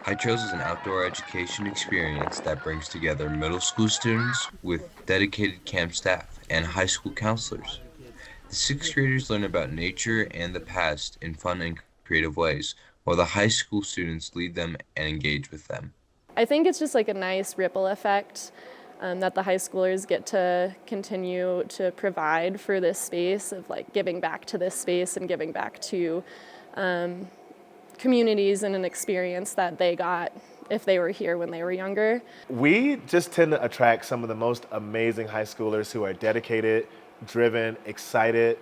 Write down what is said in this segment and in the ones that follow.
High Trails is an outdoor education experience that brings together middle school students with dedicated camp staff and high school counselors. The sixth graders learn about nature and the past in fun and creative ways, while the high school students lead them and engage with them. I think it's just like a nice ripple effect that the high schoolers get to continue to provide for this space of like giving back to this space and giving back to communities and an experience that they got if they were here when they were younger. We just tend to attract some of the most amazing high schoolers who are dedicated, driven, excited,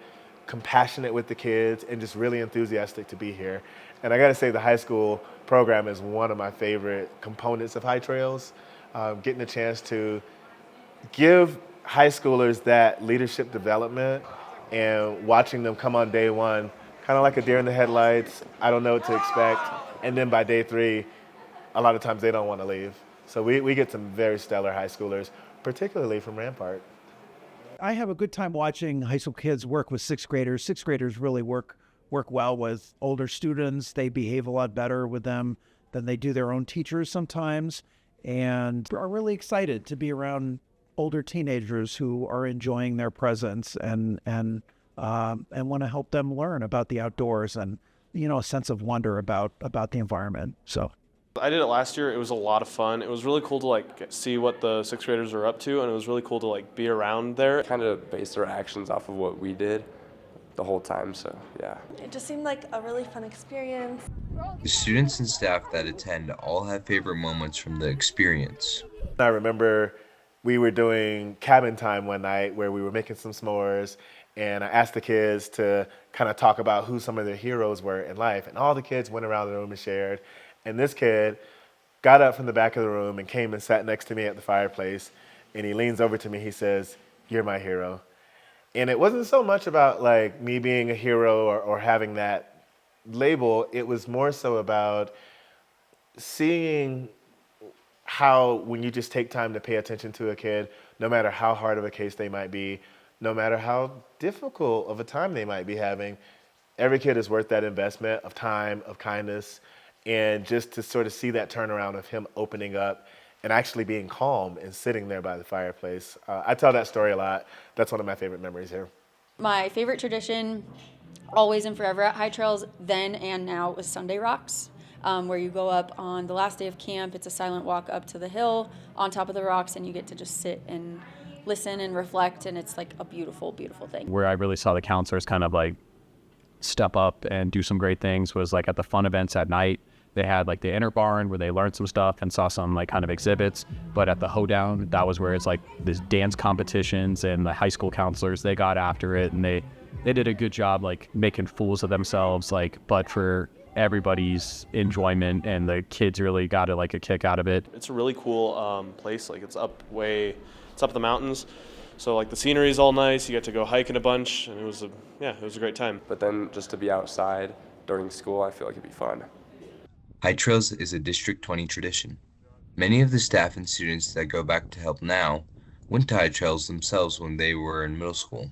compassionate with the kids, and just really enthusiastic to be here. And I gotta say, the high school program is one of my favorite components of High Trails. Getting a chance to give high schoolers that leadership development and watching them come on day one, kind of like a deer in the headlights, I don't know what to expect. And then by day three, a lot of times they don't want to leave. So we get some very stellar high schoolers, particularly from Rampart. I have a good time watching high school kids work with sixth graders. Sixth graders really work well with older students. They behave a lot better with them than they do their own teachers sometimes, and are really excited to be around older teenagers who are enjoying their presence and want to help them learn about the outdoors and, a sense of wonder about the environment. So I did it last year. It was a lot of fun. It was really cool to see what the sixth graders are up to, and it was really cool to be around there. Kind of based our actions off of what we did the whole time, so yeah. It just seemed like a really fun experience. The students and staff that attend all have favorite moments from the experience. I remember we were doing cabin time one night where we were making some s'mores, and I asked the kids to kind of talk about who some of their heroes were in life, and all the kids went around the room and shared. And this kid got up from the back of the room and came and sat next to me at the fireplace, and he leans over to me, he says, "You're my hero." And it wasn't so much about me being a hero or having that label. It was more so about seeing how when you just take time to pay attention to a kid, no matter how hard of a case they might be, no matter how difficult of a time they might be having, every kid is worth that investment of time, of kindness, and just to sort of see that turnaround of him opening up and actually being calm and sitting there by the fireplace. I tell that story a lot. That's one of my favorite memories here. My favorite tradition, always and forever at High Trails, then and now, was Sunday Rocks, where you go up on the last day of camp. It's a silent walk up to the hill on top of the rocks, and you get to just sit and listen and reflect, and it's like a beautiful, beautiful thing. Where I really saw the counselors kind of step up and do some great things was at the fun events at night. They had the inner barn where they learned some stuff and saw some kind of exhibits, but at the hoedown, that was where it's this dance competitions, and the high school counselors, they got after it, and they did a good job making fools of themselves, but for everybody's enjoyment, and the kids really got a kick out of it. It's a really cool place. It's up the mountains, so the scenery is all nice. You get to go hiking a bunch, and it was a great time. But then just to be outside during school, I feel like it'd be fun. High Trails is a District 20 tradition. Many of the staff and students that go back to help now went to High Trails themselves when they were in middle school.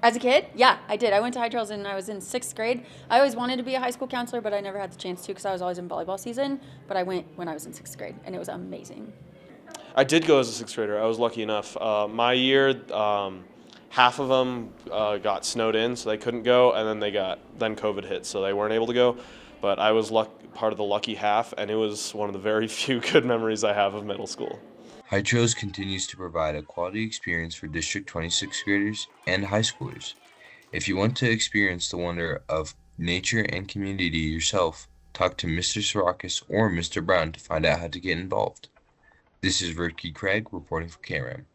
As a kid, yeah, I did. I went to High Trails and I was in sixth grade. I always wanted to be a high school counselor, but I never had the chance to because I was always in volleyball season. But I went when I was in sixth grade, and it was amazing. I did go as a sixth grader. I was lucky enough. My year, half of them got snowed in, so they couldn't go, and then COVID hit, so they weren't able to go. But I was part of the lucky half, and it was one of the very few good memories I have of middle school. High Trails continues to provide a quality experience for District 26 graders and high schoolers. If you want to experience the wonder of nature and community yourself, talk to Mr. Sorakis or Mr. Brown to find out how to get involved. This is Cregg reporting for KRAM.